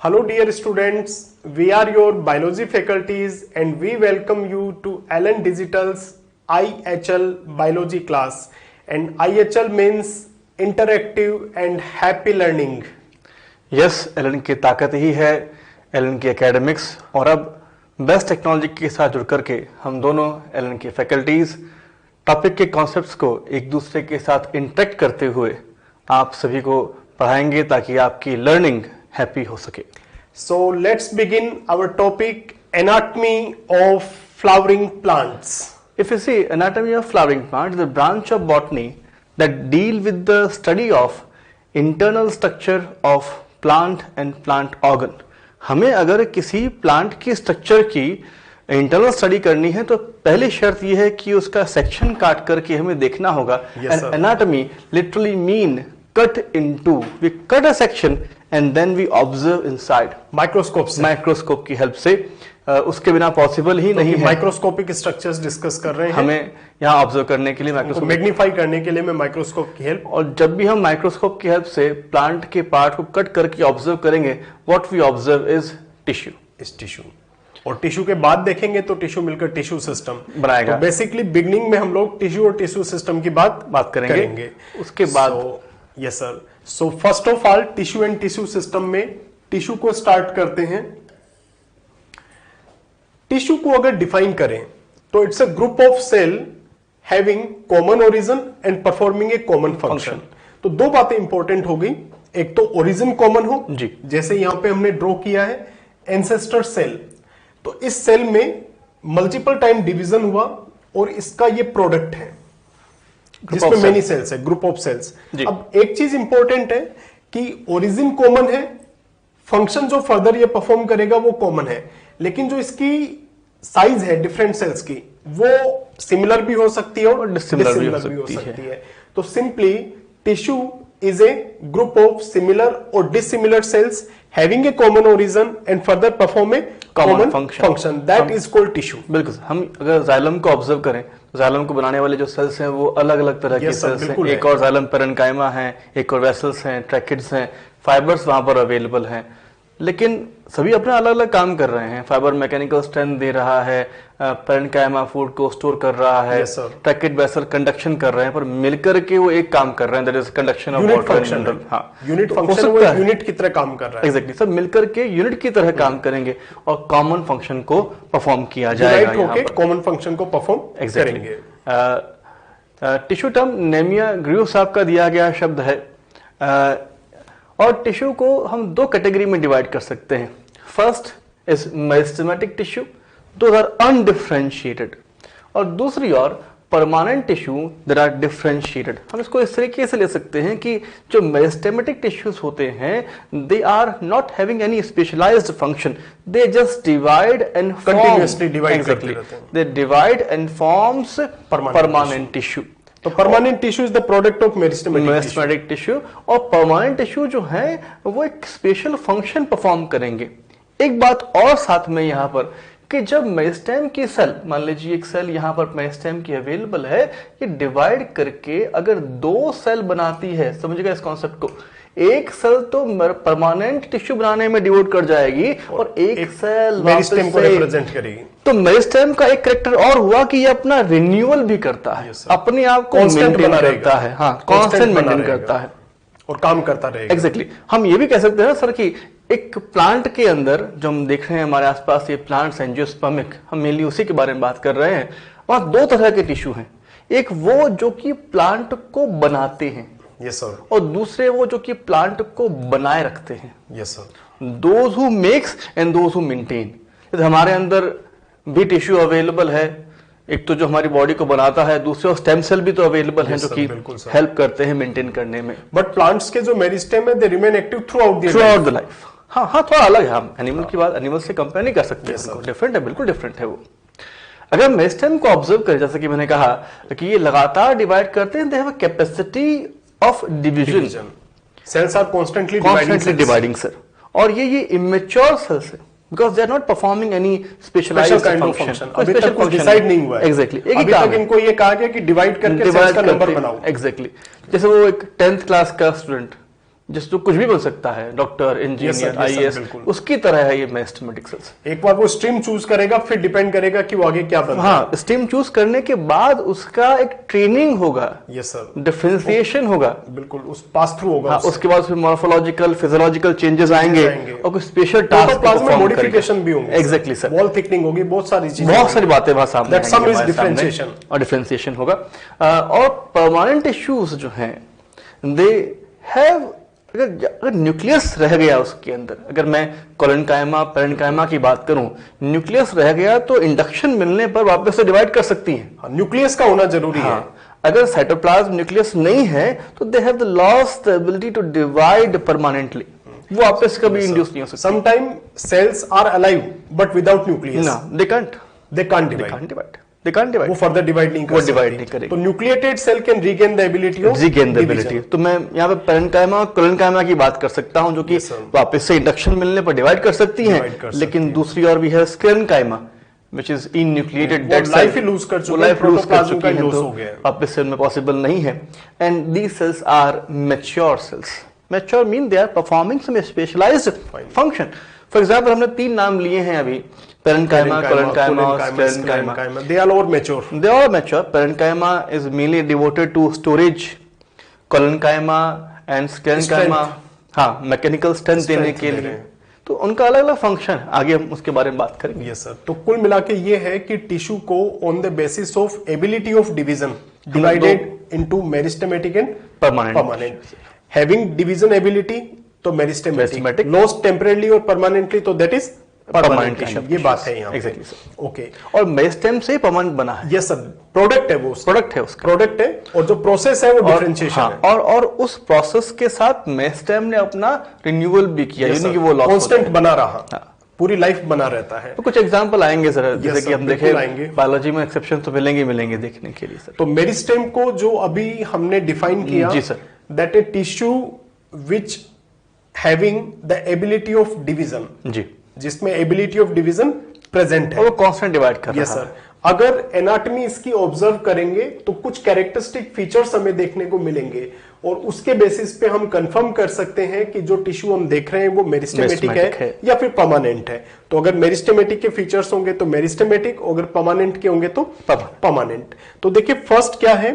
Hello dear students, we are your biology faculties and we welcome you to Allen Digital's IHL biology class, and IHL means interactive and happy learning. Yes, Allen की ताकत ही है Elon की academics, और अब best technology के साथ जुड़ करके हम दोनों एलन की फैकल्टीज टॉपिक के कॉन्सेप्ट्स को एक दूसरे के साथ इंटरेक्ट करते हुए आप सभी को पढ़ाएंगे ताकि आपकी लर्निंग हैप्पी हो सके. So let's begin our topic, anatomy of flowering plants. If you see, anatomy of flowering plants is a branch of botany that deal with the study of internal structure of plant and plant organ. हमें अगर किसी plant की structure की internal study करनी है तो पहली शर्त यह है कि उसका सेक्शन काट करके हमें देखना होगा. Anatomy literally mean cut into, we cut a section and then we observe inside microscope की हेल्प से. उसके बिना पॉसिबल ही नहीं है. माइक्रोस्कोपिक स्ट्रक्चर्स डिस्कस कर रहे हैं, हमें यहाँ ऑब्जर्व करने के लिए माइक्रोस्कोप मैग्नीफाई करने के लिए माइक्रोस्कोप की हेल्प. और जब भी हम माइक्रोस्कोप की हेल्प से प्लांट के पार्ट को कट करके ऑब्जर्व करेंगे, what we observe is tissue. इस टिश्यू और टिश्यू के बाद देखेंगे तो टिश्यू मिलकर टिश्यू सिस्टम बनाएगा. बेसिकली बिगनिंग में हम लोग टिश्यू और टिश्यू सिस्टम की बात करेंगे. उसके बाद yes sir. So first of all tissue and tissue system में टिश्यू को स्टार्ट करते हैं. टिश्यू को अगर डिफाइन करें तो it's a group of cell having common origin and performing a common function. तो दो बातें इंपॉर्टेंट हो गई. एक तो ओरिजिन कॉमन हो जी, जैसे यहां पे हमने ड्रॉ किया है एंसेस्टर सेल. तो इस सेल में मल्टीपल टाइम डिवीजन हुआ और इसका ये प्रोडक्ट है जिसमें मेनी सेल्स है, ग्रुप ऑफ सेल्स. अब एक चीज इंपॉर्टेंट है कि ओरिजिन कॉमन है, फंक्शन जो फर्दर ये परफॉर्म करेगा वो कॉमन है, लेकिन जो इसकी साइज है डिफरेंट सेल्स की वो सिमिलर भी हो सकती है और डिसिमिलर भी हो सकती है. तो simply tissue is a group of similar or dissimilar cells having a common origin and further perform a common function. That is called tissue. बिल्कुल. हम अगर जाइलम को ऑब्जर्व करें तो जाइलम को बनाने वाले जो सेल्स हैं वो अलग अलग तरह के सेल्स हैं. एक और जाइलम पेरेन्काइमा है, एक और वेसल्स हैं, ट्रैकिड्स हैं, फाइबर्स वहां पर अवेलेबल हैं, लेकिन सभी अपना अलग अलग काम कर रहे हैं. फाइबर मैकेनिकल स्ट्रेंथ दे रहा है, पेरेन्काइमा फूड को स्टोर कर रहा है, ट्रैकिड वेसल कंडक्शन कर रहे हैं, पर मिलकर के वो एक काम कर रहे हैं, that is conduction of water and mineral. Unit function वो यूनिट की तरह काम कर रहा है. एग्जैक्टली. सब मिलकर के यूनिट की तरह काम करेंगे और कॉमन फंक्शन को परफॉर्म किया जाएगा. कॉमन फंक्शन को परफॉर्म करेंगे. टिश्यू टर्म नेमिया ग्रीव साहब का दिया गया शब्द है, और टिश्यू को हम दो कैटेगरी में डिवाइड कर सकते हैं. First is meristematic tissue, those are undifferentiated, और दूसरी ओर permanent tissue that are differentiated. हम इसको इस तरीके से ले सकते हैं कि जो मेरिस्टेमेटिक टिश्यूज होते हैं they are not having any specialised function, they just divide and continuously divide करते रहते हैं. They divide and forms permanent tissue. तो permanent tissue is the product of meristematic tissue, और परमानेंट टिश्यू जो है वो एक स्पेशल फंक्शन परफॉर्म करेंगे. एक बात और साथ में यहाँ पर कि जब मेरिस्टेम की सेल, मान लीजिए एक सेल यहाँ पर मेरिस्टेम की अवेलेबल है, ये डिवाइड करके अगर दो सेल बनाती है, समझिएगा इस कॉन्सेप्ट को, एक सेल तो परमानेंट टिश्यू बनाने में डिवोट कर जाएगी और एक सेल मेरिस्टेम को रिप्रेजेंट करेगी. तो मेरिस्टेम का एक कैरेक्टर और हुआ कि ये अपना रिन्यूअल भी करता है, अपने आप को मेंटेन करता है, कांस्टेंट मेंटेन करता है और काम करता रहेगा. एग्जैक्टली. हम ये भी कह सकते हैं ना सर कि एक प्लांट के अंदर जो हम देख रहे हैं हमारे आसपास ये प्लांट्स एंजियोस्पर्मिक, हम मेनली उसी के बारे में बात कर रहे हैं. वहां दो तरह के टिश्यू हैं, एक वो जो कि प्लांट को बनाते हैं, यस सर, और दूसरे वो जो कि प्लांट को बनाए रखते हैं, yes sir. Those who makes and those who maintain. हमारे अंदर भी टिश्यू अवेलेबल है, एक तो जो हमारी बॉडी को बनाता है, दूसरे स्टेम सेल भी तो अवेलेबल हैं जो कि हेल्प करते हैं मेंटेन करने में. बट प्लांट्स के जो मेरिस्टेम है they remain active through out the life. हाँ, थोड़ा अलग है. हम एनिमल की बात एनिमल से कंपेयर नहीं कर सकते, डिफरेंट है, बिल्कुल डिफरेंट है वो. अगर मेरिस्टेम को ऑब्जर्व करें, जैसे कि मैंने कहा कि ये लगातार डिवाइड करते हैं, they have a capacity of division. Cells are constantly dividing sir, और ये इमेच्योर सेल्स है because they are not performing any specialized function. अभी तक कुछ डिसाइड नहीं हुआ है. Exactly. अभी तक इनको ये कहा गया कि डिवाइड करके सेल्स का नंबर बनाओ. Exactly. जैसे वो एक 10th क्लास का स्टूडेंट जिसको कुछ भी बन सकता है, डॉक्टर, इंजीनियर, आईएएस, उसकी तरह है ये मेरिस्टेमेटिक सेल्स। एक बार वो स्ट्रीम चूज करेगा, फिर डिपेंड करेगा कि वो आगे क्या बनता है। हाँ, स्ट्रीम चूज करने के बाद उसका एक ट्रेनिंग होगा, यस सर, डिफरेंशिएशन होगा, बिल्कुल, उस पास थ्रू होगा। हाँ, उसके बाद फिर मॉर्फोलॉजिकल, फिजियोलॉजिकल चेंजेस आएंगे और कुछ स्पेशल टास्क में मॉडिफिकेशन भी होंगे। एग्जैक्टली सर, वॉल थिकनिंग होगी, बहुत सारी चीजें, बहुत सारी बातें वहां सामने डिफरेंशिएशन और डिफरेंशिएशन होगा। और परमानेंट टिश्यूज जो हैं, दे हैव, अगर न्यूक्लियस रह गया उसके अंदर, अगर मैं कोलेनकाइमा, पेरेन्काइमा की बात करूं, न्यूक्लियस रह गया तो इंडक्शन मिलने पर वापस से डिवाइड कर सकती हैं। न्यूक्लियस का होना जरूरी है। अगर साइटोप्लाज्म न्यूक्लियस नहीं है तो they have the lost the ability to divide permanently, वो वापस कभी इंड्यूस नहीं हो सकता। Sometime cells are alive but without nucleus, they can't divide, वो फर्दर डिवाइड नहीं करेगी। तो nucleated cell can regain the ability तो मैं यहाँ पे पेरेन्काइमा और कोलेनकाइमा की बात कर सकता हूँ, जो कि वापस से इंडक्शन मिलने पर डिवाइड कर सकती हैं, लेकिन दूसरी और भी है sclerenchyma, which is enucleated dead cell, life lose कर चुकी है, प्रोटोप्लाज्म का लॉस हो गया, वापस सेल में पॉसिबल नहीं है। And these cells are mature cells. Mature mean they are performing some specialized function. For example, हमने 3 नाम लिए हैं अभी, पेरेन्काइमा, कोलेनकाइमा और sclerenchyma. They are all mature. They are mature. Parenchyma is mainly devoted to storage. Colenchyma and sclerenchyma, हाँ, mechanical strength देने के लिए, तो उनका अलग अलग फंक्शन, आगे हम उसके बारे में बात करेंगे। Yes sir. तो कुल मिला के ये है कि टिश्यू को on the basis of ability of division divided into meristematic and permanent. Having division ability तो मेरिस्टेमेटिक, लॉस्ट टेम्परेली और परमानेंटली तो दैट इज परमानेंट टिश्यू। ये बात है यहाँ एग्जैक्टली सर। ओके, और मेरिस्टेम से परमानेंट बना है। यस सर, प्रोडक्ट है वो, प्रोडक्ट है और जो प्रोसेस है वो डिफरेंशिएशन है। और उस प्रोसेस के साथ मेरिस्टेम ने अपना रिन्यूअल भी किया, यानी कि वो कांस्टेंट बना रहा, पूरी लाइफ बना रहता है। तो कुछ एग्जांपल आएंगे सर, जैसे कि हम देखें बायोलॉजी में एक्सेप्शन तो मिलेंगे देखने के लिए सर। तो मेरिस्टेम को जो अभी हमने डिफाइन किया, जी sir, that a tissue which having the ability of division, जी, जिसमें एबिलिटी ऑफ डिवीजन प्रेजेंट है, वो कांस्टेंट डिवाइड कर रहा है। Yes sir. अगर एनाटॉमी इसकी ऑब्जर्व करेंगे तो कुछ कैरेक्टरिस्टिक फीचर्स हमें देखने को मिलेंगे और उसके बेसिस पे हम कंफर्म कर सकते हैं कि जो टिश्यू हम देख रहे हैं वो मेरिस्टेमेटिक है या फिर परमानेंट है। तो अगर मेरिस्टेमेटिक के फीचर्स होंगे तो मेरिस्टेमेटिक, अगर परमानेंट के होंगे तो परमानेंट। तो देखिए फर्स्ट क्या है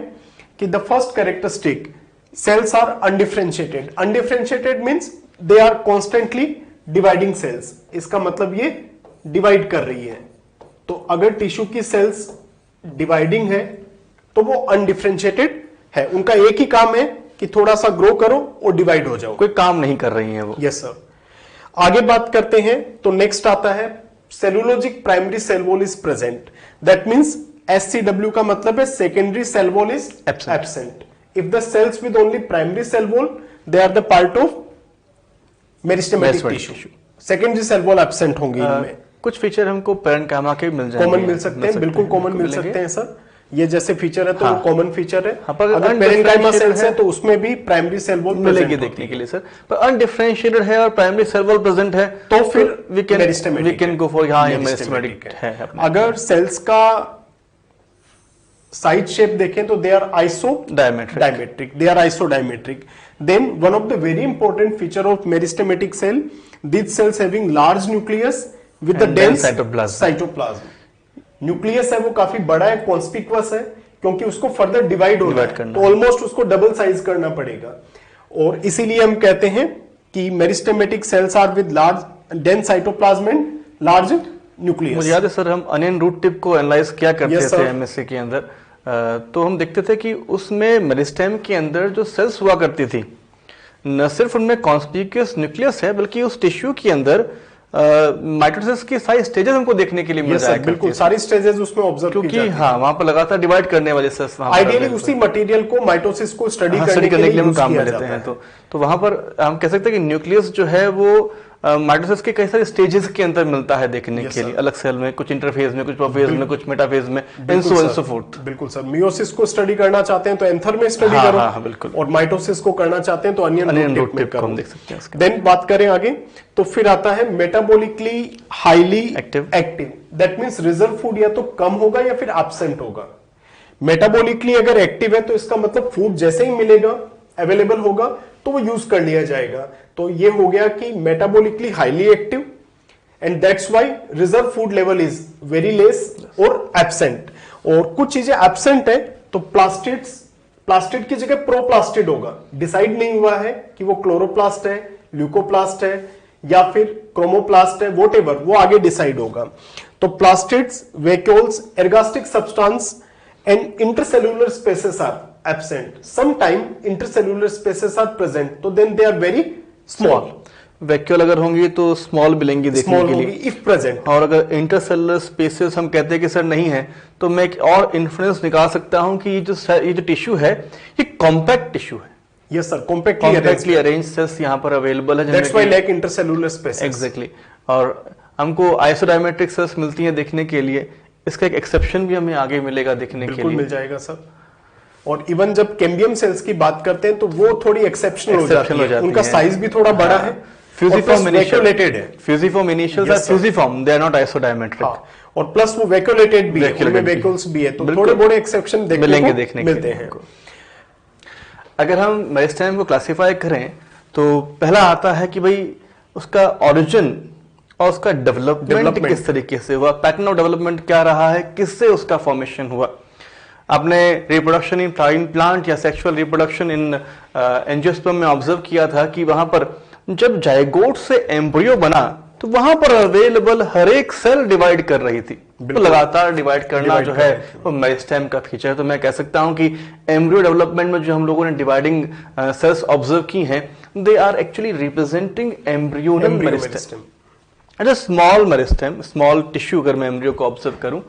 कि the first characteristic, cells are undifferentiated. Undifferentiated means they are constantly dividing cells. इसका मतलब ये डिवाइड कर रही है। तो अगर टिश्यू की सेल्स डिवाइडिंग है तो वो अनडिफरेंशिएटेड है। उनका एक ही काम है कि थोड़ा सा ग्रो करो और डिवाइड हो जाओ, कोई काम नहीं कर रही है वो। Yes sir. आगे बात करते हैं तो नेक्स्ट आता है cellulosic primary cell wall is present. That means SCW का मतलब है secondary cell wall is absent. If the cells with only primary cell wall, they are the part of meristematic tissue. Secondary cell wall absent होंगी इनमें। कुछ feature हमको parenchyma के मिल जाएंगे, common मिल सकते हैं, बिल्कुल कॉमन मिल सकते हैं सर। ये जैसे फीचर है तो वो कॉमन फीचर है। अगर पेरेन्काइमा सेल्स है तो उसमें भी प्राइमरी सेल वॉल मिलेगी देखने के लिए सर। पर अनडिफरेंशिएटेड है और प्राइमरी सेल वॉल प्रेजेंट है तो फिर we can go for meristematic है। अगर सेल्स का साइड शेप देखें तो they are isodiametric, they are isodiametric. Then one of the very important feature of meristematic cell, these cells having large nucleus with the dense cytoplasm। Nucleus है वो काफी बड़ा है, कॉन्स्पिक्वस है, क्योंकि उसको फर्दर डिवाइड होना है तो ऑलमोस्ट उसको डबल साइज करना पड़ेगा। और इसीलिए हम कहते हैं कि meristematic cells are with large dense cytoplasm and large nucleus. मुझे याद है सर, हम अनियन रूट टिप को एनालाइज किया करते थे एमएससी के अंदर, तो हम देखते थे कि उसमें मेरिस्टेम के अंदर जो सेल्स हुआ करती थी, न सिर्फ उनमें कॉन्स्पिक्यूअस न्यूक्लियस है बल्कि उस टिश्यू के अंदर माइटोसिस की सारी स्टेजेस हमको देखने के लिए मिल जाएगा। बिल्कुल सारी स्टेजेस उसमें ऑब्जर्व क्योंकि हाँ, वहां पर लगातार डिवाइड करने वाले सेल्स आइडियली उसी मटेरियल को माइटोसिस को स्टडी करने के लिए हम काम में लेते हैं। तो वहां पर हम कह सकते हैं कि न्यूक्लियस जो है वो माइटोसिस के कई सारे स्टेजेस के अंदर मिलता है देखने के लिए, अलग सेल में, कुछ इंटरफेज में, कुछ प्रोफेज में, कुछ मेटाफेज में, एंड सो फोर्थ। बिल्कुल सर। मियोसिस को स्टडी करना चाहते हैं तो एंथर में स्टडी करो। हाँ, बिल्कुल। और माइटोसिस को करना चाहते हैं तो अनियन रूट टिप में देख सकते हैं। देन बात करें आगे तो फिर आता है metabolically highly active. That means reserve food या तो कम होगा या फिर एब्सेंट होगा। मेटाबॉलिकली अगर एक्टिव है तो इसका मतलब फूड जैसे ही मिलेगा, अवेलेबल होगा, तो वो यूज कर लिया जाएगा। तो ये हो गया कि metabolically highly active and that's why reserve food level is very less और एब्सेंट। और कुछ चीजें एब्सेंट है तो प्लास्टिड की जगह प्रोप्लास्टिड होगा। डिसाइड नहीं हुआ है कि वो क्लोरोप्लास्ट है, ल्यूकोप्लास्ट है या फिर क्रोमोप्लास्ट है, वॉटेवर, वो आगे डिसाइड होगा। तो plastids, vacuoles, ergastic substance and intercellular spaces are absent. Sometime intercellular spaces are present, तो then they are very small. Vacuole अगर होंगी तो स्मॉल मिलेंगी देखने के लिए, इफ प्रेजेंट। और अगर इंटरसेलुलर स्पेसेस हम कहते हैं कि सर नहीं है, तो मैं एक और इन्फ्लुएंस निकाल सकता हूं कि ये जो टिश्यू है ये कॉम्पैक्ट टिश्यू है। Yes sir, compactly arrange cells यहाँ पर अवेलेबल है, that's why lack intercellular spaces. Exactly. और हमको आइसोडायमेट्रिक सेल्स मिलती हैं देखने के लिए, इसका एक एक्सेप्शन भी हमें आगे मिलेगा देखने के लिए, मिल जाएगा सर। और इवन जब कैम्बियम सेल्स की बात करते हैं तो वो थोड़ी एक्सेप्शनल हो जाती है, उनका साइज भी थोड़ा बड़ा है। फ्यूजिफॉर्म वैक्यूलेटेड है, fusiform initials are fusiform, they are not isodiametric. और प्लस वो वैक्यूलेटेड भी है, उनमें वैक्यूल्स भी है, तो थोड़े बड़े एक्सेप्शन देखने मिलते हैं। अगर हम मेरिस्टेम को क्लासिफाई करें तो पहला आता है कि भाई उसका ओरिजिन और उसका डेवलपमेंट किस तरीके से हुआ, पैटर्न ऑफ डेवलपमेंट क्या रहा है, किससे उसका फॉर्मेशन हुआ। आपने रिप्रोडक्शन इन फ्लावरिंग प्लांट या सेक्सुअल रिप्रोडक्शन इन एंजियोस्पर्म में ऑब्जर्व किया था कि वहां पर जब जायगोट से एम्ब्रियो बना तो वहां पर अवेलेबल हर एक सेल डिवाइड कर रही थी, तो लगातार डिवाइड करना जो है वो मेरिस्टेम का फीचर है। तो मैं कह सकता हूं कि एम्ब्रियो डेवलपमेंट में जो हम लोगों ने डिवाइडिंग सेल्स ऑब्जर्व की हैं, they are actually representing embryonal meristem. अच्छा, स्मॉल मेरिस्टेम, स्मॉल टिश्यू अगर मैं एम्ब्रियो को ऑब्जर्व करूं,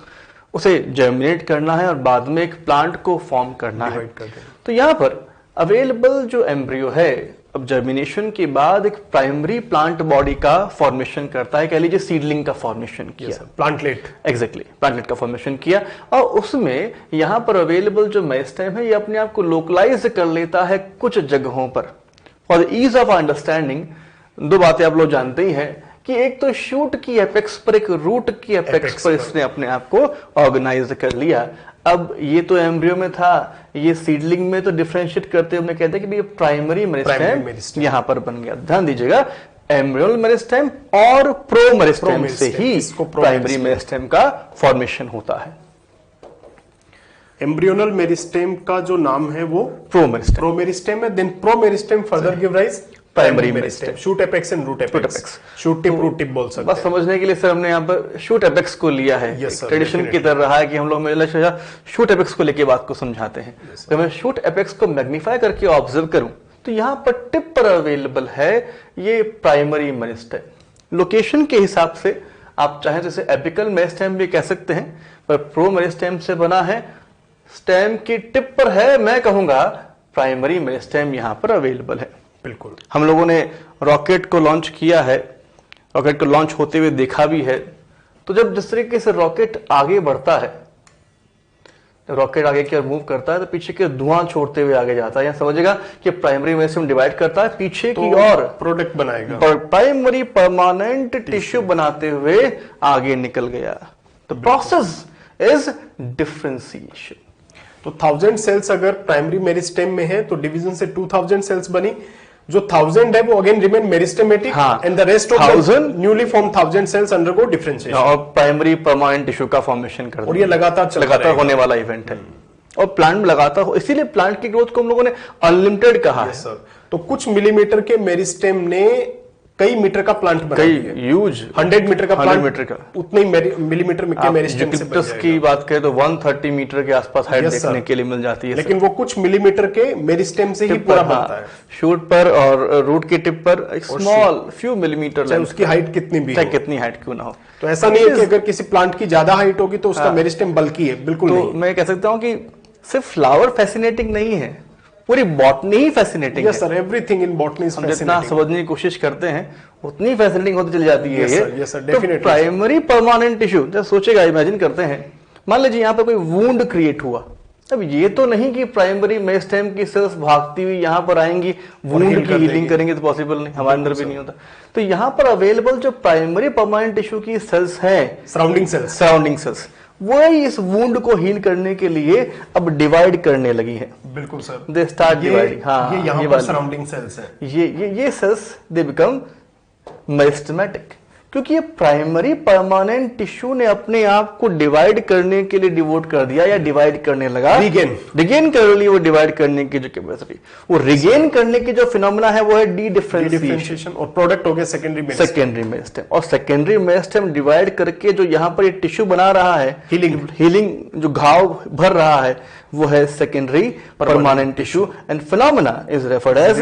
उसे जर्मिनेट करना है और बाद में एक प्लांट को फॉर्म करना है। तो यहां पर अवेलेबल जो एम्ब्रियो है अब जर्मिनेशन के बाद एक प्राइमरी प्लांट बॉडी का फॉर्मेशन करता है, कह लीजिए सीडलिंग का फॉर्मेशन किया, प्लांटलेट, एग्जैक्टली प्लांटलेट का फॉर्मेशन किया, और उसमें यहां पर अवेलेबल जो मेरिस्टेम है ये अपने आप को लोकलाइज कर लेता है कुछ जगहों पर। For the ease of understanding दो बातें आप लोग जानते ही हैं कि एक तो शूट की एपेक्स पर, एक रूट की एपेक्स पर इसने अपने आप को ऑर्गेनाइज कर लिया। अब ये तो एम्ब्रियो में था, ये सीडलिंग में तो डिफरेंशिएट करते हुए कहते हैं कि ये प्राइमरी मेरिस्टेम यहां पर बन गया। ध्यान दीजिएगा, एम्ब्रियोनल मेरिस्टेम और प्रो मेरिस्टेम से ही प्राइमरी मेरिस्टेम का फॉर्मेशन होता है। एम्ब्रियोनल मेरिस्टेम का जो नाम है वो प्रो मेरिस्टेम है, then promeristem further give rise primary meristem. Shoot apex and root apex, shoot tip root tip बोल सकते हैं। बस समझने के लिए सर हमने यहाँ पर शूट एपेक्स को लिया है, ट्रेडिशन की तरह रहा है कि हम लोग मेरे शूट एपेक्स को लेके बात को समझाते हैं। तो मैं शूट एपेक्स को मैग्नीफाई करके ऑब्जर्व करूं तो यहाँ पर टिप पर अवेलेबल है ये प्राइमरी मेरिस्टेम। लोकेशन के हिसाब से आप चाहें तो इसे एपिकल मेरिस्टेम भी कह सकते हैं, पर प्रो मेरिस्टेम से बना है, स्टेम की टिप पर है, मैं कहूंगा प्राइमरी मेरिस्टेम यहाँ पर अवेलेबल है। बिल्कुल, हम लोगों ने रॉकेट को लॉन्च किया है, रॉकेट को लॉन्च होते हुए देखा भी है। तो जब जिस तरीके से रॉकेट आगे बढ़ता है, जब रॉकेट आगे की ओर मूव करता है तो पीछे के धुआं छोड़ते हुए आगे जाता है। यहां समझेगा कि प्राइमरी मेरिस्टेम डिवाइड करता है, पीछे की ओर प्रोडक्ट बनाएगा, प्राइमरी परमानेंट टिश्यू बनाते हुए आगे निकल गया। The process is differentiation. तो 1000 सेल्स अगर प्राइमरी मेरिस्टेम में है तो डिवीजन से 2000 सेल्स बनी, जो 1000 है वो again remain meristematic and the rest of 1000 newly form 1000 sales undergo differentiation और प्राइमरी परमानेंट टिश्यू का फॉर्मेशन करते हैं। और ये लगातार होने वाला इवेंट है और प्लांट लगातार हो, इसीलिए प्लांट की ग्रोथ को हम लोगों ने अनलिमिटेड कहा है सर। तो कुछ मिलीमीटर के मेरिस्टेम ने कई मीटर का प्लांट बना दिया, ह्यूज 100 मीटर का प्लांट, 100 मीटर का उतने मिलीमीटर के मेरिस्टेम से बन जाएगा। की बात करें तो 130 मीटर के आसपास हाइट देखने के लिए मिल जाती है, लेकिन वो कुछ मिलीमीटर के मेरिस्टेम से ही पूरा बनता है। शूट पर और रूट की टिप पर एक स्मॉल फ्यू मिलीमीटर, चाहे उसकी हाइट कितनी भी, चाहे कितनी हाइट क्यों ना हो। तो ऐसा नहीं है कि अगर किसी प्लांट की ज्यादा हाइट होगी तो उसका मेरिस्टेम बल्कि है, बिल्कुल नहीं। मैं कह सकता हूँ कि सिर्फ फ्लावर फैसिनेटिंग नहीं है, पूरी बॉटनी ही फैसिनेटिंग है। Yes sir, everything in botany is fascinating. जितना समझने की कोशिश करते हैं उतनी फैसिनेटिंग होती चली जाती है। Yes sir, definitely. Primary permanent tissue, जब सोचेगा, इमेजिन करते हैं, मान लीजिए यहाँ पे कोई वुंड क्रिएट हुआ, अब ये तो नहीं कि प्राइमरी मेरिस्टेम की सेल्स भागती हुई यहाँ पर आएंगी वुंड की हीलिंग करेंगे, तो पॉसिबल नहीं, हमारे अंदर भी नहीं होता। तो यहाँ पर अवेलेबल जो प्राइमरी परमानेंट टिश्यू की सेल्स हैं, सराउंडिंग सेल्स, वही इस वुंड को हील करने के लिए अब डिवाइड करने लगी है। बिल्कुल सर, दे स्टार्ट डिवाइडिंग। हाँ, ये यहाँ पर सराउंडिंग सेल्स हैं। ये सेल्स दे बिकम मेरिस्टेमेटिक, क्योंकि ये प्राइमरी परमानेंट टिश्यू ने अपने आप को डिवाइड करने के लिए डिवोट कर दिया या डिवाइड करने लगा, रिगेन कर ली वो डिवाइड करने की जो कैपेसिटी, वो रिगेन करने की जो फिनोमेना है वो है डी डिफरेंशिएशन, और प्रोडक्ट हो गया सेकेंडरी मेरिस्टेम। और सेकेंडरी मेरिस्टेम डिवाइड करके जो यहाँ पर ये टिश्यू बना रहा है, हीलिंग जो घाव भर रहा है, वो है secondary permanent tissue, and phenomena is referred as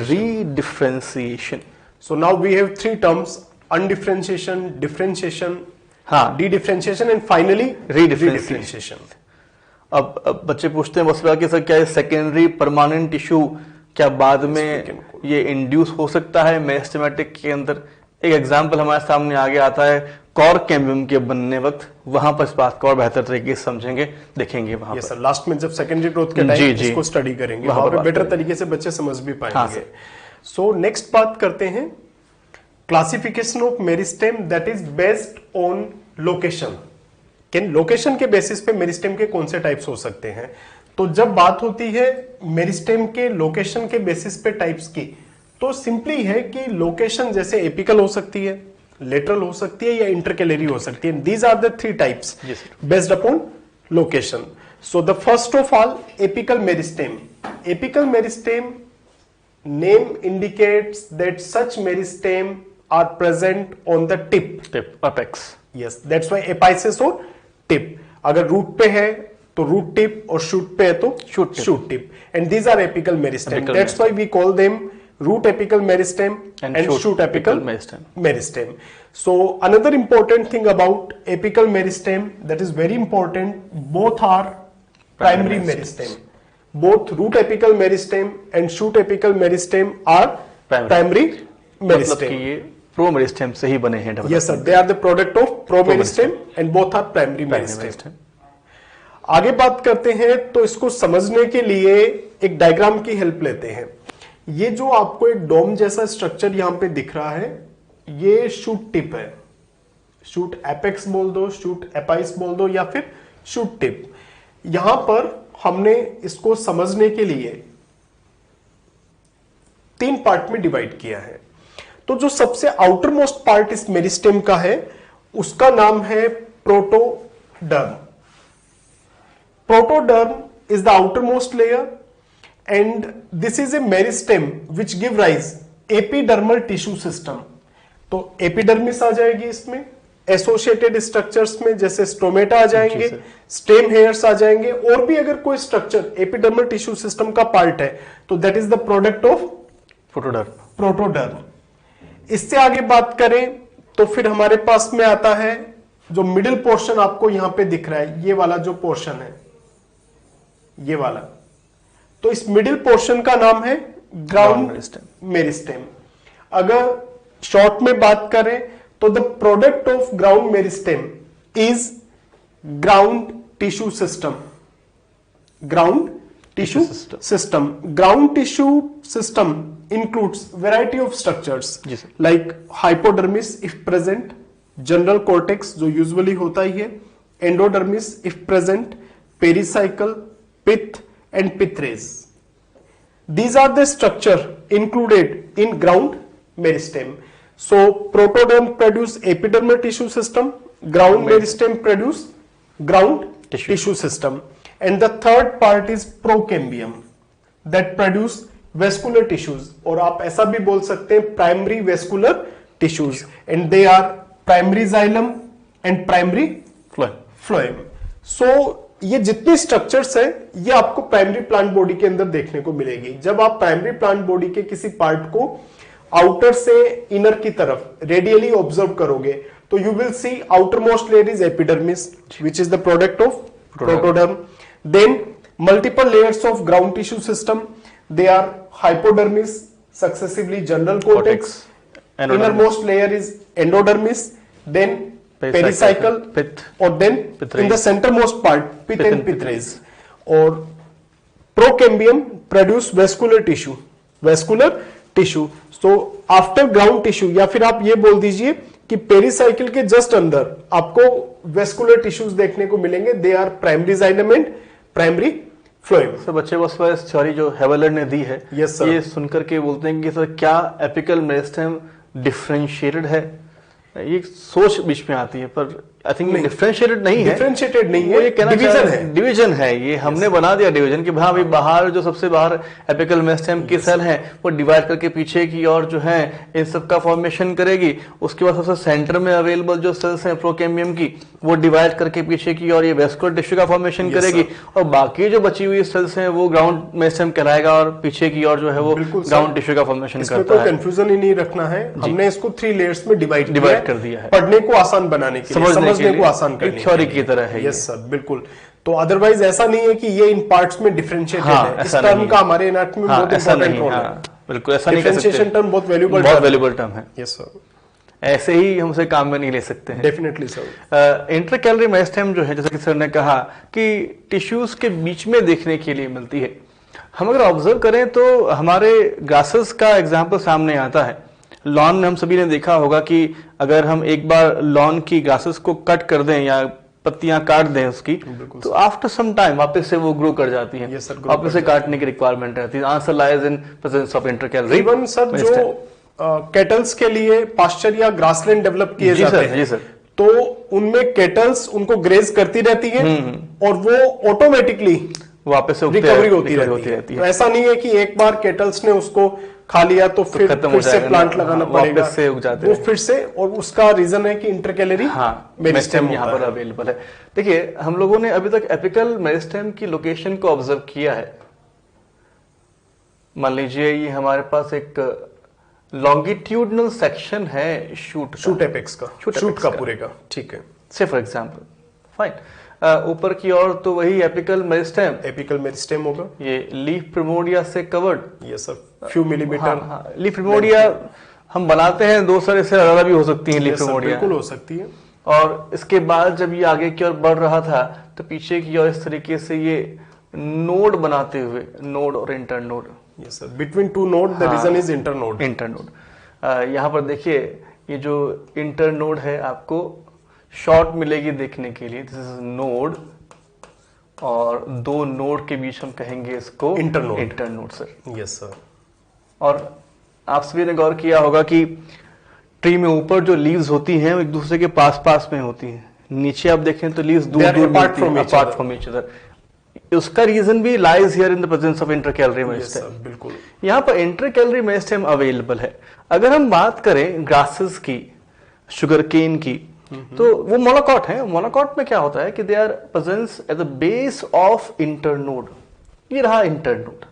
redifferentiation. So now we have three terms: undifferentiation, differentiation, de-differentiation and finally redifferentiation। अब बच्चे पूछते हैं बस कि सर क्या ये सेकेंडरी परमानेंट टिश्यू क्या बाद में ये इंड्यूस हो सकता है मेरिस्टेमेटिक के अंदर? एक एग्जांपल हमारे सामने आगे आता है कॉर्क कैम्बियम के बनने वक्त, वहां पर इस बात को और बेहतर तरीके से समझेंगे, देखेंगे वहां पर। सर लास्ट में जब सेकेंडरी ग्रोथ के टाइम इसको स्टडी करेंगे, वहां पर बेटर तरीके से बच्चे समझ भी पाएंगे। सो नेक्स्ट बात करते हैं classification of meristem that is based on location. Location के बेसिस पे मेरिस्टेम के कौन से टाइप्स हो सकते हैं? तो जब बात होती है मेरिस्टेम के लोकेशन के बेसिस पे टाइप्स की, तो सिंपली है कि लोकेशन जैसे एपिकल हो सकती है, लेटरल हो सकती है या इंटरकैलरी हो सकती है। These are the three types based upon location. So the first of all apical meristem. Apical meristem name indicates that such meristem are present on the tip, apex। yes, that's why apices or tip। अगर root पे है तो root tip, और shoot पे है तो shoot tip, and these are apical meristem। That's why we call them root apical meristem and shoot apical meristem। So another important thing about apical meristem that is very important, both are primary meristem। Both root apical meristem and shoot apical meristem are primary meristem। ये pro meristem से ही बने हैं। Yes sir, they are the product of pro meristem and both are primary meristem। आगे बात करते हैं, तो इसको समझने के लिए एक डायग्राम की हेल्प लेते हैं। ये जो आपको एक डोम जैसा स्ट्रक्चर यहां पे दिख रहा है, ये शूट टिप है। शूट एपेक्स बोल दो, शूट एपाइस बोल दो, या फिर शूट टिप। यहां पर हमने इसको समझने के लिए तीन पार्ट में डिवाइड किया है। तो जो सबसे आउटर मोस्ट पार्ट इस मेरिस्टेम का है, उसका नाम है protoderm. Protoderm is the outer most layer, and this is a meristem which give rise epidermal tissue system. तो एपिडर्मिस आ जाएगी इसमें, एसोसिएटेड स्ट्रक्चर्स में जैसे स्टोमेटा आ जाएंगे, स्टेम हेयर्स आ जाएंगे, और भी अगर कोई स्ट्रक्चर एपिडर्मल टिश्यू सिस्टम का पार्ट है तो that is the product of protoderm. इससे आगे बात करें तो फिर हमारे पास में आता है जो मिडिल पोर्शन आपको यहां पे दिख रहा है, ये वाला जो पोर्शन है, ये वाला। तो इस मिडिल पोर्शन का नाम है ग्राउंड मेरिस्टेम। अगर शॉर्ट में बात करें तो the product of ground meristem is ground tissue system. Ground tissue system. Ground tissue system includes variety of structures like hypodermis if present, general cortex जो usually होता ही है, endodermis if present, pericycle, pith and pith rays। These are the structure included in ground meristem। So protoderm produce epidermal tissue system, ground meristem produce ground tissue system, and the third part is procambium that produce vascular tissues, और आप ऐसा भी बोल सकते हैं primary vascular tissues, and they are primary xylem and primary phloem. So ये जितनी structures है ये आपको प्राइमरी प्लांट बॉडी के अंदर देखने को मिलेगी। जब आप प्राइमरी प्लांट बॉडी के किसी पार्ट को आउटर से इनर की तरफ रेडियली ऑब्जर्व करोगे तो you will see outermost layer is epidermis which is the product of protoderm, then multiple layers of ground tissue system, they are hypodermis, successively general cortex, innermost layer is endodermis, then pericycle, pith, or then in the centermost part pith and pith rays, or procambium produce vascular tissue। So after ground tissue, या फिर आप ये बोल दीजिए कि pericycle के just अंदर आपको वेस्कुलर टिश्यूज देखने को मिलेंगे। They are primary xylem and primary phloem. Sir बच्चे बस इस थ्योरी जो हेवलर ने दी है, Yes, sir. ये सुनकर के बोलते हैं कि सर क्या एपिकल मेरिस्टेम डिफरेंशिएटेड है, ये सोच बीच में आती है, पर आई थिंक डिफरेंशिएटेड नहीं है। डिफरेंशिएटेड नहीं वो है, ये कहना डिवीजन है। डिवीजन है, ये हमने बना दिया डिवीजन कि हाँ भाई बाहर जो सबसे बाहर एपिकल मेरिस्टेम की सेल है वो डिवाइड करके पीछे की और जो है इन सब का फॉर्मेशन करेगी। उसके बाद सबसे सेंटर में अवेलेबल जो सेल्स हैं प्रोकैम्बियम की, वो डिवाइड करके पीछे की और ये वेस्कुलर टिश्यू का फॉर्मेशन करेगी, और बाकी जो बची हुई सेल्स हैं वो ग्राउंड मेरिस्टेम कहलाएगा और पीछे की और जो है वो ग्राउंड टिश्यू का फॉर्मेशन करता है। कंफ्यूजन ही नहीं रखना है, हमने इसको 3 लेयर्स में डिवाइड कर दिया है, पढ़ने को आसान बनाने के लिए, समझने को आसान करने थ्योरी की तरह है। यस सर, बिल्कुल। तो अदरवाइज ऐसा नहीं है कि ये इन पार्ट्स में डिफरेंशिएटेड है। इस टर्म का हमारे एनाटॉमी में बहुत इंपॉर्टेंट रोल है। बिल्कुल ऐसा नहीं कह सकते। डिफरेंशिएशन टर्म बहुत वैल्यूएबल टर्म है। यस सर, ऐसे ही हम उसे काम में नहीं ले सकते हैं। Definitely sir. इंटरकैलरी मेरिस्टेम जो है, जैसे कि सर ने कहा कि टिश्यूज के बीच में देखने के लिए मिलती है। हम अगर ऑब्जर्व करें तो हमारे ग्रासेस का एग्जाम्पल सामने आता है। लॉन में हम सभी ने देखा होगा कि अगर हम एक बार लॉन की ग्रासेस को कट कर दें या पत्तियां काट दें उसकी, तो आफ्टर सम टाइम वापस से वो ग्रो कर जाती हैं। Yes, sir, वापस से काटने की रिक्वायरमेंट रहती है। Answer lies in presence of intercalary. Even sir जो कैटल्स के लिए पास्चर या ग्रासलैंड डेवलप किए जाते हैं, जी सर, तो उनमें कैटल्स उनको ग्रेज करती रहती है और वो ऑटोमेटिकली वापस से रिकवरी होती रहती है। तो ऐसा नहीं है कि एक बार केटल्स ने उसको खा लिया तो फिर से प्लांट लगाना पड़ेगा, वापस से उग जाते वो फिर से। और उसका रीजन है कि इंटरकैलरी मेरिस्टेम यहाँ पर अवेलेबल है। देखिए हम लोगों ने अभी तक एपिकल मेरिस्टेम की लोकेशन को ऑब्जर्व किया है। मान लीजिए ये हमारे पास एक लॉन्गिट्यूडनल सेक्शन है शूट एपेक्स का, शूट का पूरे का, ठीक है, से फॉर एग्जांपल, फाइन। ऊपर की ओर तो वही एपिकल मेरिस्टेम होगा। ये लीफ प्रिमोर्डिया से कवर्ड, ये sir few millimetre. Leaf primordia हम बनाते हैं, 2 सर इससे ज्यादा भी हो सकती है लीफ प्रिमोर्डिया, बिल्कुल हो सकती है। और इसके बाद जब ये आगे की ओर बढ़ रहा था तो पीछे की ओर इस तरीके से ये नोड बनाते हुए, नोड और internode, yes sir, between 2 node the region is internode. यहाँ पर देखिए ये जो इंटरनोड है आपको शॉर्ट मिलेगी देखने के लिए, दिस इज नोड, और 2 नोड के बीच हम कहेंगे इसको इंटरनोड सर। Yes sir. और आप सभी ने गौर किया होगा कि ट्री में ऊपर जो लीव्स होती हैं वो एक दूसरे के पास में होती हैं, नीचे आप देखें तो लीव्स दूर अपार्ट फ्रॉम ईच अदर। उसका रीजन भी lies here in the presence of intercalary meristem. बिल्कुल, यहाँ पर इंटरकैलरी मेरिस्टेम अवेलेबल है। अगर हम बात करें ग्रासेस की, शुगर केन की, तो वो मोनोकॉट है। मोनोकॉट में क्या होता है कि they are presence at the base of internode. ये रहा इंटरनोड,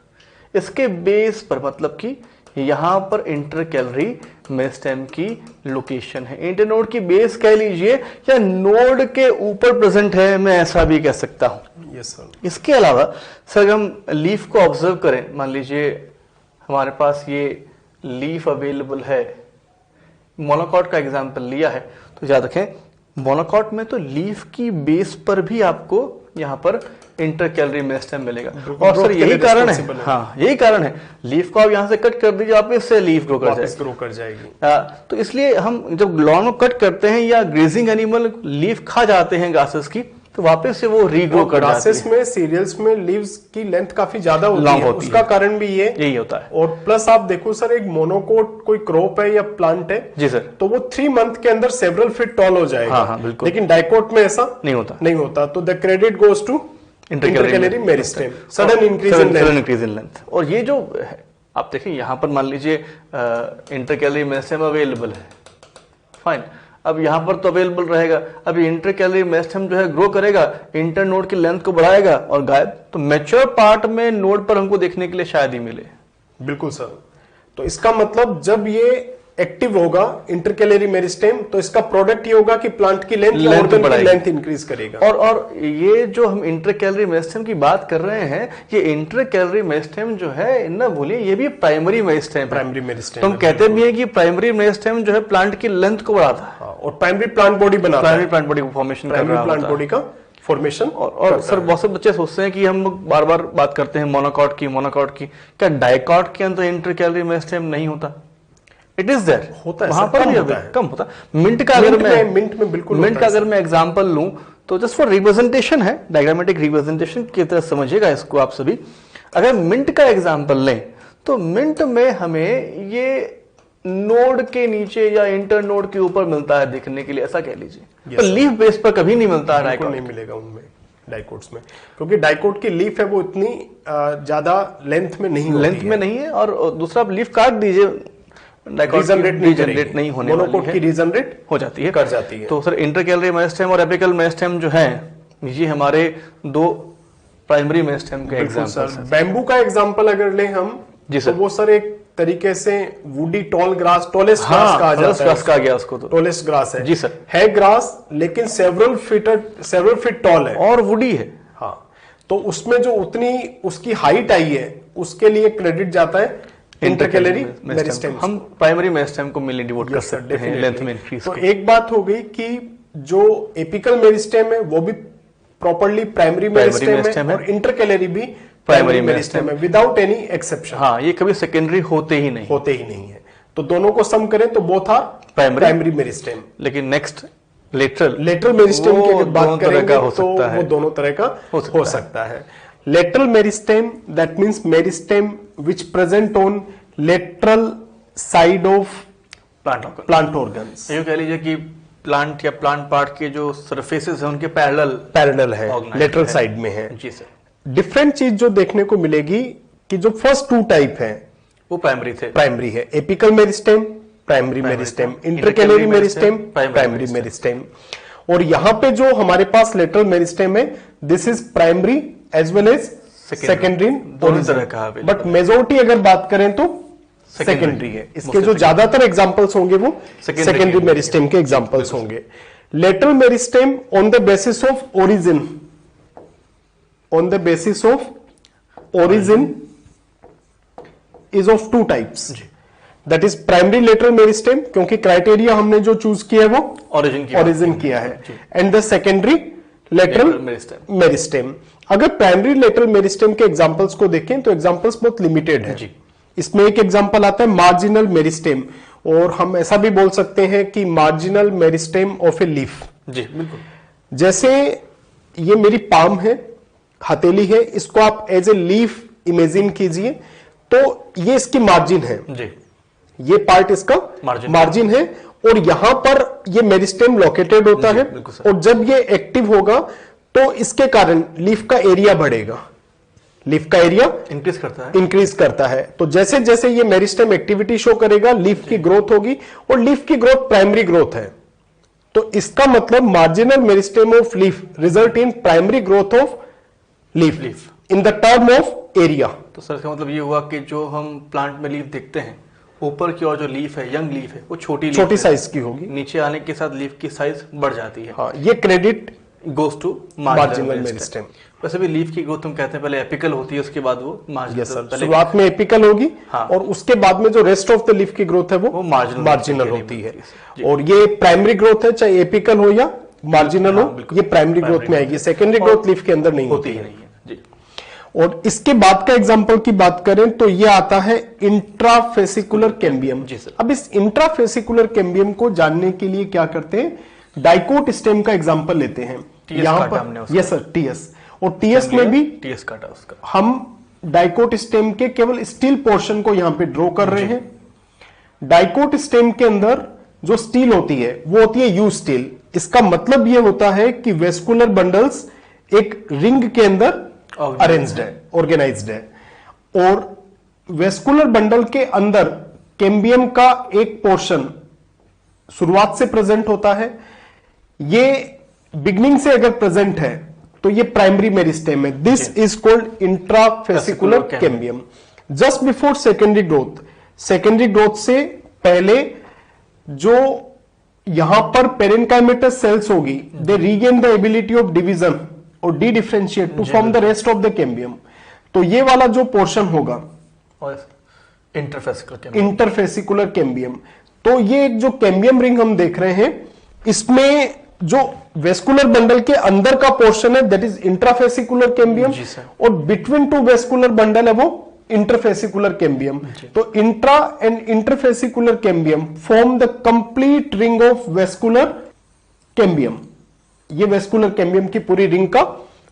इसके बेस पर, मतलब कि यहां पर इंटरकैलरी मेरिस्टेम की लोकेशन है। इंटरनोड की बेस कह लीजिए या नोड के ऊपर प्रेजेंट है, मैं ऐसा भी कह सकता हूं। Yes sir. इसके अलावा सर अगर हम लीफ को ऑब्जर्व करें, मान लीजिए हमारे पास ये लीफ अवेलेबल है, मोनोकॉट का एग्जांपल लिया है, तो याद रखें मोनोकॉट में तो लीफ की बेस पर भी आपको यहाँ पर इंटरकैलरी मेरिस्टेम मिलेगा। और सर यही कारण है, हाँ यही कारण है, लीफ को आप यहाँ से कट कर दीजिए, आप इससे लीफ ग्रो कर जाएगी। तो इसलिए हम जब लॉन को कट करते हैं या ग्रेजिंग एनिमल लीफ खा जाते हैं ग्रासेस की, तो वापस से वो रीग्रो कर जाती है। में सीरियल्स में लीव्स की लेंथ काफी ज्यादा होती है, उसका कारण भी यही होता है। और प्लस आप देखो सर, एक मोनोकोट कोई क्रॉप है या प्लांट है, जी सर, तो वो 3 मंथ के अंदर सेवरल फीट टॉल हो जाएगा। हाँ, बिल्कुल। लेकिन डाइकोट में ऐसा नहीं होता। तो the credit goes to intercalary meristem, sudden increase in length. और ये जो आप देखिए यहाँ पर मान लीजिए इंटरकैलरी मेरिस्टेम अवेलेबल है, फाइन। अब यहाँ पर तो अवेलेबल रहेगा, अब इंटरकैलरी मेरिस्टेम जो है ग्रो करेगा, इंटर नोड की लेंथ को बढ़ाएगा और गायब। तो मैच्योर पार्ट में नोड पर हमको देखने के लिए शायद ही मिले। बिल्कुल सर। तो इसका मतलब जब ये एक्टिव होगा इंटरकैलरी मेरिस्टेम, तो इसका प्रोडक्ट ये होगा कि प्लांट की लेंथ इंक्रीज करेगा। और ये जो हम इंटरकैलरी मेरिस्टेम की बात कर रहे हैं, ये इंटरकैलरी मेरिस्टेम जो है, ना भूलिए ये भी प्राइमरी मेरिस्टेम। तो हम कहते भी हैं कि प्राइमरी मेरिस्टेम जो है प्लांट की लेंथ को बढ़ाता है और प्राइमरी प्लांट बॉडी बनाता है, प्राइमरी प्लांट बॉडी को फॉर्मेशन कर रहा है, प्लांट बॉडी का फॉर्मेशन। और सर बहुत से बच्चे सोचते हैं कि हम लोग बार बार बात करते हैं मोनोकॉट की, क्या डाइकॉट के अंदर इंटरकैलरी मेरिस्टेम नहीं होता? इट इज देयर, होता है, वहां सर, पर कम भी होता है। कम होता है। मिंट का अगर मैं बिल्कुल मिंट होता का है, अगर मैं एग्जांपल लूं तो जस्ट फॉर रिप्रेजेंटेशन है, डायग्रामेटिक रिप्रेजेंटेशन की तरह समझिएगा इसको आप सभी। अगर मिंट का एग्जांपल लें तो मिंट में हमें ये नोड के नीचे या इंटर नोड के ऊपर मिलता है देखने के लिए, ऐसा कह लीजिए। पर लीफ बेस पर कभी नहीं मिलता है बिल्कुल नहीं मिलेगा उनमें, डाइकोट्स में, क्योंकि डाइकोट की लीफ है वो इतनी ज्यादा लेंथ में नहीं होती लेंथ में नहीं है, और दूसरा आप लीफ काट दीजिए, रीजनरेट नहीं होने वाली है, की रीजनरेट हो जाती है, कर जाती है। तो सर इंटरकैलरी मेरिस्टेम और एपिकल मेरिस्टेम जो है ये हमारे दो प्राइमरी मेरिस्टेम के एग्जांपल्स हैं। बैम्बू का एग्जांपल अगर लें हम, जी सर, तो वो सर एक तरीके से woody tall grass, tallest grass कहा जाता है, ग्रास कहा गया उसको, तो टॉलेस्ट ग्रास है जी सर, है ग्रास, लेकिन सेवरल फीट टॉल है और वुडी है। हाँ, तो उसमें जो उतनी उसकी हाइट आई है उसके लिए क्रेडिट जाता है इंटरकैलरी मेरिस्टेम। हम प्राइमरी मेरिस्टेम को मेनली डिवोट कर सकते हैं लेंथ में इंक्रीज। तो एक बात हो गई कि जो एपिकल मेरिस्टेम है वो भी प्रॉपर्ली प्राइमरी मेरिस्टेम है और इंटरकैलरी भी प्राइमरी मेरिस्टेम है विदाउट एनी एक्सेप्शन। हाँ, ये कभी सेकेंडरी होते ही नहीं है। तो दोनों को सम करें तो बोथ आर प्राइमरी मेरिस्टेम। लेकिन नेक्स्ट लेटरल मेरिस्टेम की अगर बात करेंगे तो वो दोनों तरह का हो सकता है। Lateral meristem, that means meristem which present on lateral side of plant organs. ये कह लीजिए कि प्लांट या प्लांट पार्ट के जो सरफेसेस हैं उनके पैरेलल है, लेटरल साइड में है। जी सर। डिफरेंट चीज जो देखने को मिलेगी कि जो फर्स्ट टू टाइप है वो प्राइमरी है, apical meristem primary meristem, intercalary meristem primary meristem. और यहां पे जो हमारे पास लेटरल मेरिस्टेम है, this is primary as well as secondary, दोनों तरह का। बट मेजोरिटी अगर बात करें तो सेकेंडरी है। इसके जो ज्यादातर एग्जांपल्स होंगे वो सेकेंडरी मेरिस्टेम के एग्जांपल्स होंगे। Lateral meristem on the basis of origin, is of two types, that is primary lateral meristem, क्योंकि क्राइटेरिया हमने जो चूज किया है वो ओरिजिन किया है, and the secondary lateral meristem. अगर प्राइमरी लेटरल मेरिस्टेम के एग्जांपल्स को देखें तो एग्जांपल्स बहुत लिमिटेड है। इसमें एक एग्जांपल आता है मार्जिनल मेरिस्टेम, और हम ऐसा भी बोल सकते हैं कि marginal meristem of a leaf. जी बिल्कुल। जैसे ये मेरी पाम है, हथेली है, इसको आप एज ए लीफ इमेजिन कीजिए, तो ये इसकी मार्जिन है जी। ये पार्ट इसका मार्जिन है, और यहां पर ये मेरिस्टेम लोकेटेड होता है, और जब ये एक्टिव होगा तो इसके कारण लीफ का एरिया बढ़ेगा, लीफ का एरिया इंक्रीज करता है। तो जैसे जैसे ये मेरिस्टेम एक्टिविटी शो करेगा, लीफ की ग्रोथ होगी, और लीफ की ग्रोथ प्राइमरी ग्रोथ है। तो इसका मतलब marginal meristem of leaf result in primary growth of leaf in the term of area. तो सर इसका मतलब ये हुआ कि जो हम प्लांट में लीफ देखते हैं, ऊपर की ओर जो लीफ है, यंग लीफ है, वो छोटी साइज की होगी, नीचे आने के साथ लीफ की साइज बढ़ जाती है। हाँ, ये credit goes to marginal meristem. वैसे भी लीफ की ग्रोथ हम कहते हैं पहले एपिकल होती है, उसके बाद वो मार्जिनल। शुरुआत में एपिकल होगी, हाँ, और उसके बाद में जो रेस्ट ऑफ द लीफ की ग्रोथ है वो मार्जिनल होती है। और ये प्राइमरी ग्रोथ है, चाहे एपिकल हो या मार्जिनल हो, ये प्राइमरी ग्रोथ में आएगी। सेकेंडरी ग्रोथ लीफ के अंदर नहीं होती है। और इसके बाद का एग्जांपल की बात करें तो ये आता है इंट्राफेसिकुलर कैम्बियम। अब इस इंट्राफेसिकुलर कैम्बियम को जानने के लिए क्या करते हैं, डाइकोट स्टेम का एग्जांपल लेते हैं। यहां पर यस सर, टीएस, और टीएस में भी टीएस काटा उसका, हम डाइकोट स्टेम के केवल स्टील पोर्शन को यहां पे ड्रॉ कर रहे हैं। डाइकोट स्टेम के अंदर जो स्टील होती है वो होती है यू स्टील। इसका मतलब यह होता है कि वेस्कुलर बंडल्स एक रिंग के अंदर अरेंज्ड है, ऑर्गेनाइज्ड है, और वेस्कुलर बंडल के अंदर कैम्बियम का एक पोर्शन शुरुआत से प्रेजेंट होता है। ये बिगनिंग से अगर प्रेजेंट है तो ये प्राइमरी मेरिस्टेम है। This is called intrafascicular cambium. Just before secondary growth, secondary growth से पहले जो यहां पर पेरेन्काइमेटस सेल्स होगी, they regain the ability of division और dedifferentiate to form the rest of the cambium. तो ये वाला जो पोर्शन होगा इंटरफेसिकुलर कैम्बियम। तो ये एक जो कैम्बियम रिंग हम देख रहे हैं, इसमें जो वेस्कुलर बंडल के अंदर का पोर्शन है दैट इज इंट्राफेसिकुलर कैम्बियम, और बिटवीन टू वेस्कुलर बंडल है वो इंटरफेसिकुलर कैम्बियम। तो intra and interfascicular cambium form the complete ring of vascular cambium. ये वेस्कुलर कैम्बियम की पूरी रिंग का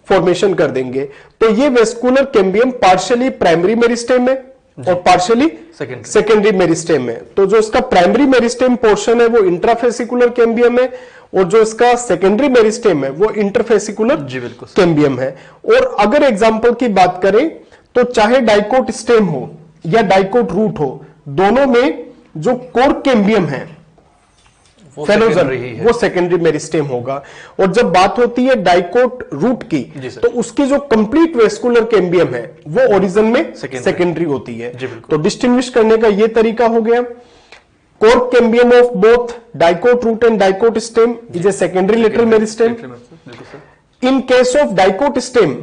फॉर्मेशन कर देंगे। तो ये vascular cambium partially primary meristem है और पार्शियली सेकेंडरी मेरिस्टेम है। तो जो इसका प्राइमरी मेरिस्टेम पोर्शन है वो इंट्राफेसिकुलर कैम्बियम है और जो इसका सेकेंडरी मेरिस्टेम है वो इंटरफेसिकुलर कैम्बियम है। और अगर एग्जांपल की बात करें तो चाहे डाइकोट स्टेम हो या डाइकोट रूट हो, दोनों में जो कोर कैम्बियम है फेलोजन वो सेकेंडरी मेरिस्टेम होगा। और जब बात होती है डाइकोट रूट की तो उसकी जो कंप्लीट वेस्कुलर कैम्बियम है वो ओरिजिन में सेकेंडरी होती है। तो डिस्टिंग्विश करने का ये तरीका हो गया। Cork cambium of both dicot root and dicot stem is a secondary lateral meristem. In case of dicot stem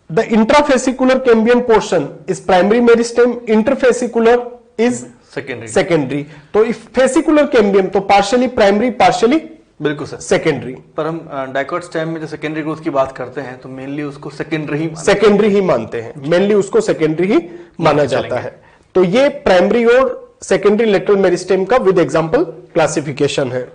the intrafascicular cambium portion is primary meristem, interfascicular is secondary. तो इफ फेसिकुलर कैम्बियम तो partially primary partially बिल्कुल sir secondary. पर हम dicot stem में जो secondary growth की बात करते हैं तो मेनली उसको सेकेंडरी ही मानते हैं, मेनली उसको सेकेंडरी ही माना जाता है। तो ये प्राइमरी और सेकेंडरी लेटरल मेरिस्टेम का विद एग्जांपल क्लासिफिकेशन है।